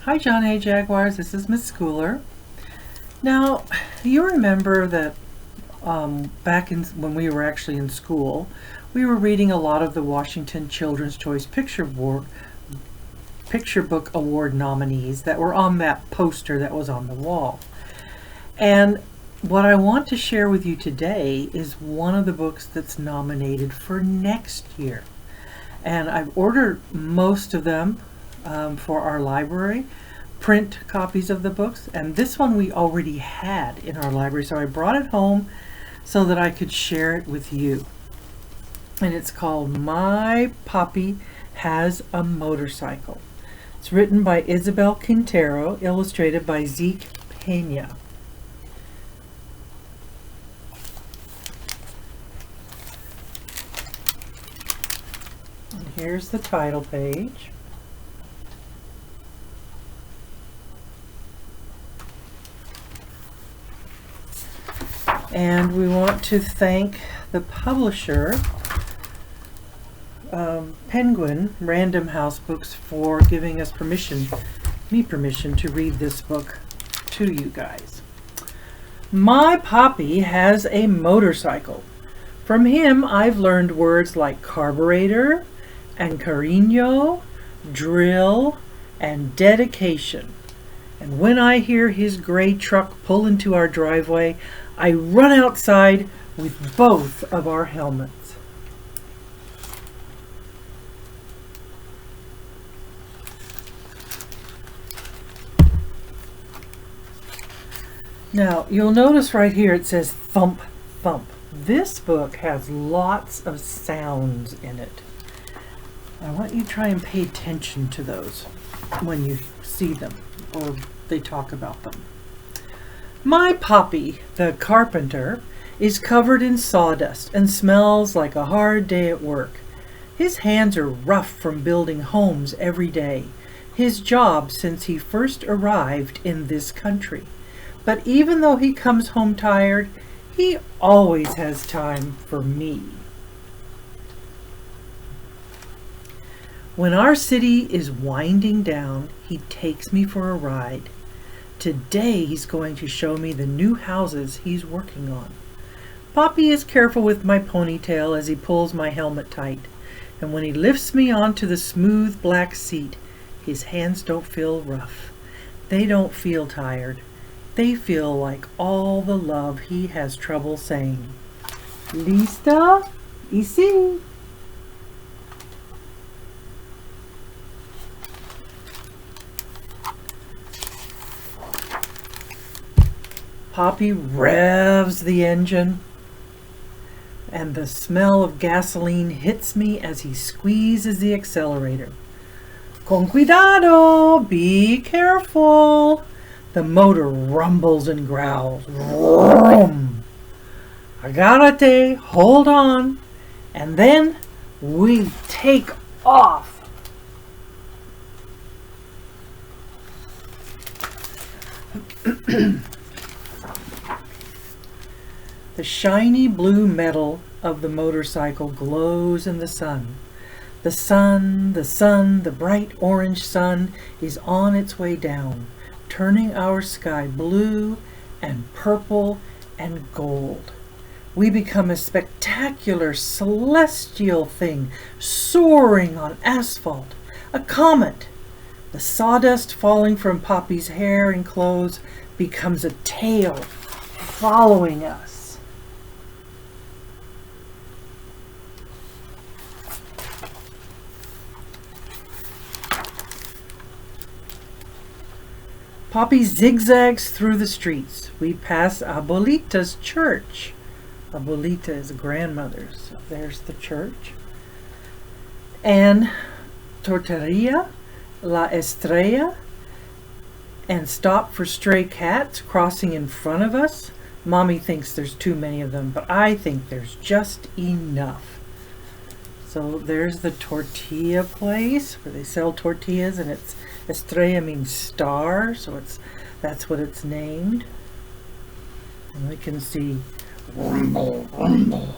Hi John A. Jaguars, this is Miss Schooler. Now, you remember that when we were actually in school, we were reading a lot of the Washington Children's Choice Picture Book Award nominees that were on that poster that was on the wall. And what I want to share with you today is one of the books that's nominated for next year. And I've ordered most of them for our library, print copies of the books, and this one we already had in our library, so I brought it home so that I could share it with you. And it's called My Papi Has a Motorcycle. It's written by Isabel Quintero, illustrated by Zeke Pena. And here's the title page. And we want to thank the publisher, Penguin Random House Books, for giving us permission to read this book to you guys. My Papi has a motorcycle. From him, I've learned words like carburetor and cariño, drill, and dedication. And when I hear his gray truck pull into our driveway, I run outside with both of our helmets. Now, you'll notice right here it says thump, thump. This book has lots of sounds in it. I want you to try and pay attention to those when you see them or they talk about them. My Papi, the carpenter, is covered in sawdust and smells like a hard day at work. His hands are rough from building homes every day, his job since he first arrived in this country. But even though he comes home tired, he always has time for me. When our city is winding down, he takes me for a ride. Today he's going to show me the new houses he's working on. Papi is careful with my ponytail as he pulls my helmet tight, and when he lifts me onto the smooth black seat, his hands don't feel rough. They don't feel tired. They feel like all the love he has trouble saying. Lista? Ici? Papi revs the engine, and the smell of gasoline hits me as he squeezes the accelerator. Con cuidado! Be careful! The motor rumbles and growls. Vroom! Agárrate! Hold on! And then we take off! The shiny blue metal of the motorcycle glows in the sun. The sun, the bright orange sun is on its way down, turning our sky blue and purple and gold. We become a spectacular celestial thing soaring on asphalt, a comet. The sawdust falling from Papi's hair and clothes becomes a tail following us. Papi zigzags through the streets. We pass Abuelita's church. Abuelita is grandmother's. So there's the church. And Torteria, La Estrella, and stop for stray cats crossing in front of us. Mommy thinks there's too many of them, but I think there's just enough. So there's the tortilla place where they sell tortillas, and it's Estrella means star, so that's what it's named. And we can see rumble, rumble.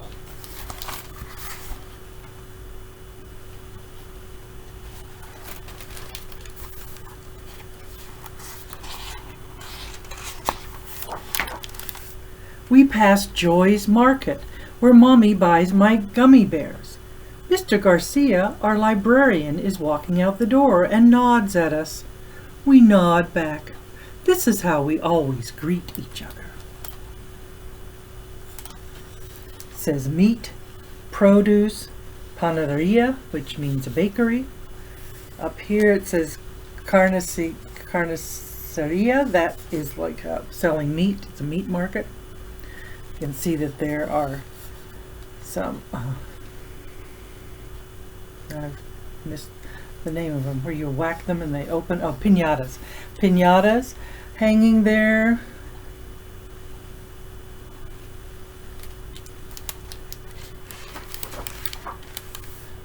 We pass Joy's Market, where Mommy buys my gummy bears. Mr. Garcia, our librarian, is walking out the door and nods at us. We nod back. This is how we always greet each other. It says meat, produce, panaderia, which means a bakery. Up here it says carniceria, that is like selling meat. It's a meat market. You can see that there are some, I've missed the name of them, where you whack them and they open. Oh, piñatas. Piñatas hanging there.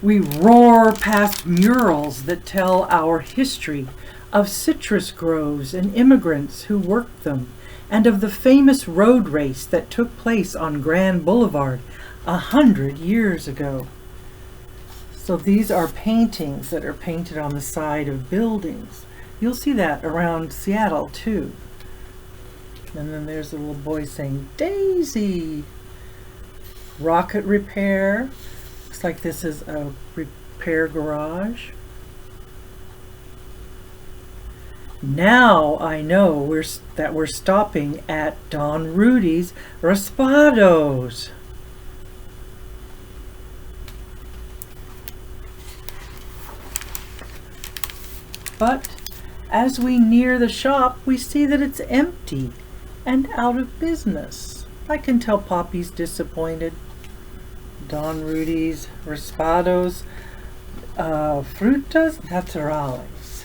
We roar past murals that tell our history of citrus groves and immigrants who worked them, and of the famous road race that took place on Grand Boulevard 100 years ago. So these are paintings that are painted on the side of buildings. You'll see that around Seattle too. And then there's a little boy saying, Daisy! Rocket repair. Looks like this is a repair garage. Now I know that we're stopping at Don Rudy's Raspados. But as we near the shop, we see that it's empty and out of business. I can tell Papi's disappointed. Don Rudy's Raspados, Frutas Naturales.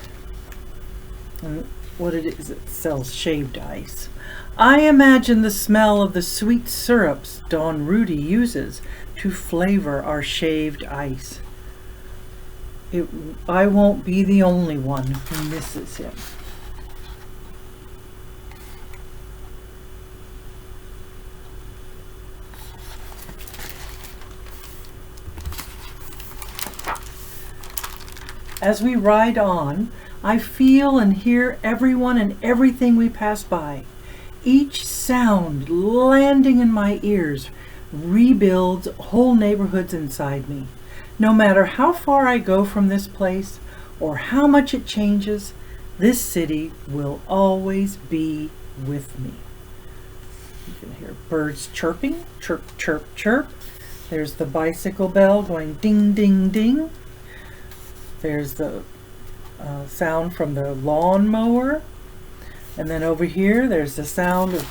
And what it is, it sells shaved ice. I imagine the smell of the sweet syrups Don Rudy uses to flavor our shaved ice. I won't be the only one who misses him. As we ride on, I feel and hear everyone and everything we pass by. Each sound landing in my ears rebuilds whole neighborhoods inside me. No matter how far I go from this place or how much it changes, this city will always be with me. You can hear birds chirping, chirp, chirp, chirp. There's the bicycle bell going ding, ding, ding. There's the sound from the lawnmower. And then over here, there's the sound of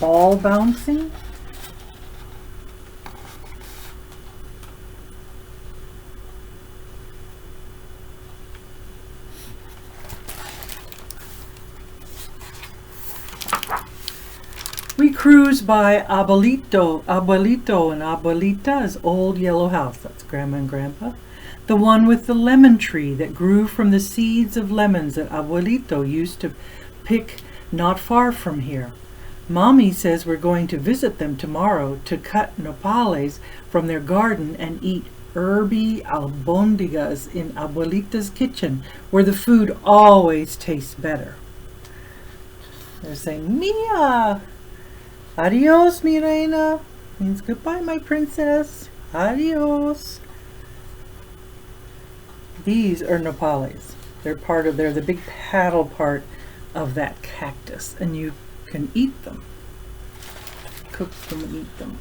ball bouncing. We cruise by Abuelito and Abuelita's old yellow house. That's Grandma and Grandpa. The one with the lemon tree that grew from the seeds of lemons that Abuelito used to pick not far from here. Mommy says we're going to visit them tomorrow to cut nopales from their garden and eat herby albondigas in Abuelita's kitchen, where the food always tastes better. They're saying, Mia! Adios, mi reina. Means goodbye, my princess. Adios. These are nopales. They're the big paddle part of that cactus, and you can eat them. Cook them and eat them.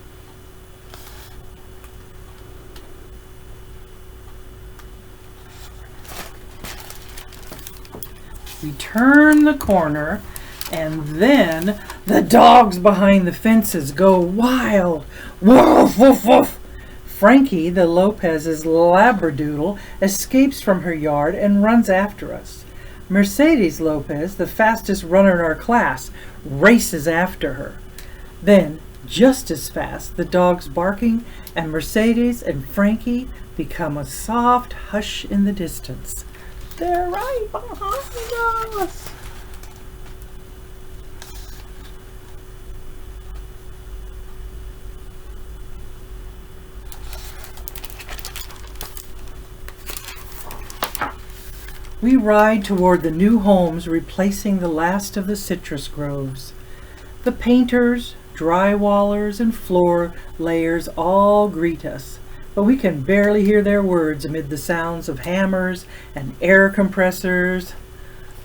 We turn the corner, and then the dogs behind the fences go wild. Woof, woof, woof. Frankie, the Lopez's labradoodle, escapes from her yard and runs after us. Mercedes Lopez, the fastest runner in our class, races after her. Then, just as fast, the dogs barking, and Mercedes and Frankie become a soft hush in the distance. They're right behind us. We ride toward the new homes replacing the last of the citrus groves. The painters, Drywallers and floor layers all greet us, but we can barely hear their words amid the sounds of hammers and air compressors.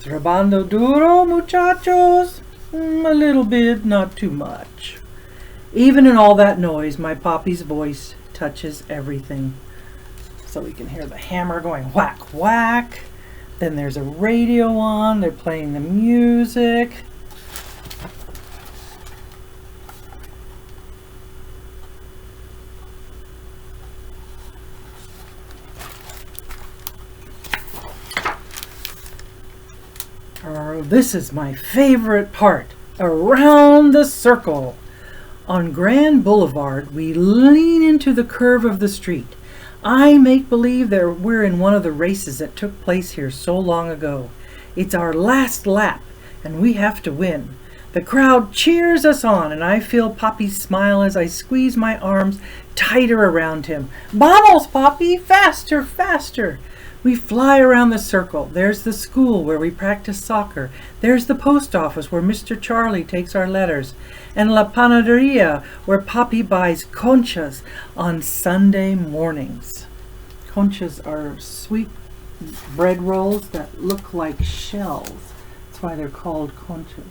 Trabajando duro, muchachos? A little bit, not too much. Even in all that noise, my Papi's voice touches everything. So we can hear the hammer going whack, whack. Then there's a radio on. They're playing the music. This is my favorite part. Around the circle. On Grand Boulevard, we lean into the curve of the street. I make believe that we're in one of the races that took place here so long ago. It's our last lap, and we have to win. The crowd cheers us on, and I feel Papi's smile as I squeeze my arms tighter around him. Vamos, Papi! Faster, faster! We fly around the circle. There's the school where we practice soccer. There's the post office where Mr. Charlie takes our letters. And La Panaderia where Papi buys conchas on Sunday mornings. Conchas are sweet bread rolls that look like shells. That's why they're called conchas.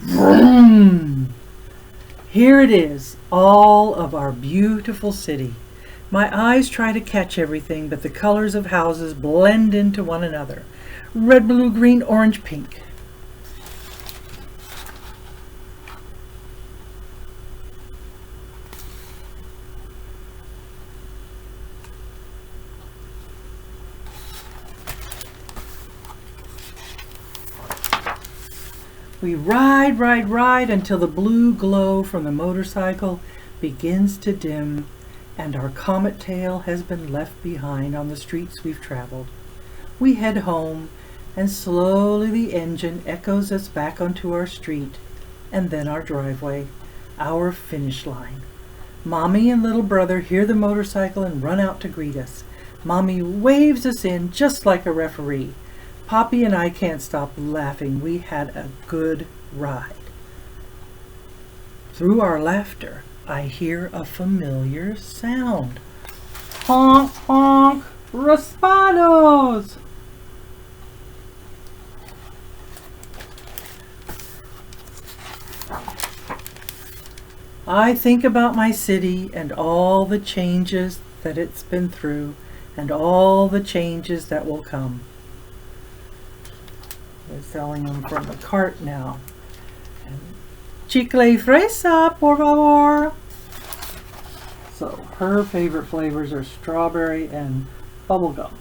Vroom! Here it is, all of our beautiful city. My eyes try to catch everything, but the colors of houses blend into one another. Red, blue, green, orange, pink. We ride, ride, ride until the blue glow from the motorcycle begins to dim and our comet tail has been left behind on the streets we've traveled. We head home and slowly the engine echoes us back onto our street and then our driveway, our finish line. Mommy and little brother hear the motorcycle and run out to greet us. Mommy waves us in just like a referee. Papi and I can't stop laughing. We had a good ride. Through our laughter, I hear a familiar sound. Honk, honk, raspados! I think about my city and all the changes that it's been through and all the changes that will come. They're selling them from the cart now. Chicle y fresa, por favor. So her favorite flavors are strawberry and bubblegum.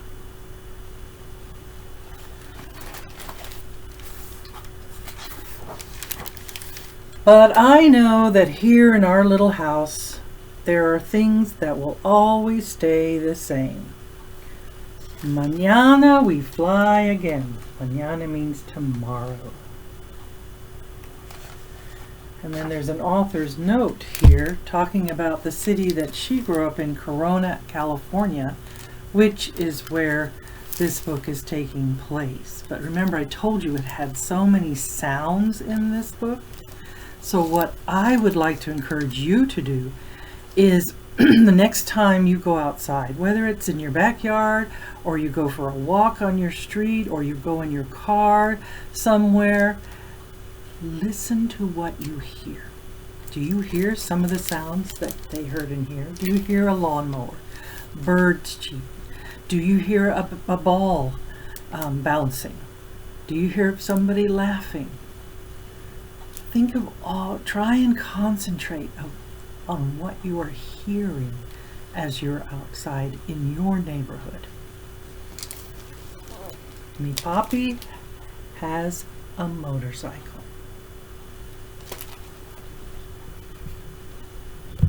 But I know that here in our little house, there are things that will always stay the same. Mañana we fly again. Mañana means tomorrow. And then there's an author's note here talking about the city that she grew up in, Corona, California, which is where this book is taking place. But remember, I told you it had so many sounds in this book. So what I would like to encourage you to do is the next time you go outside, whether it's in your backyard or you go for a walk on your street or you go in your car somewhere, listen to what you hear. Do you hear some of the sounds that they heard in here? Do you hear a lawnmower, birds cheep? Do you hear a ball bouncing? Do you hear somebody laughing? Think of all, try and concentrate on what you are hearing as you're outside in your neighborhood. Mi Papi has a motorcycle.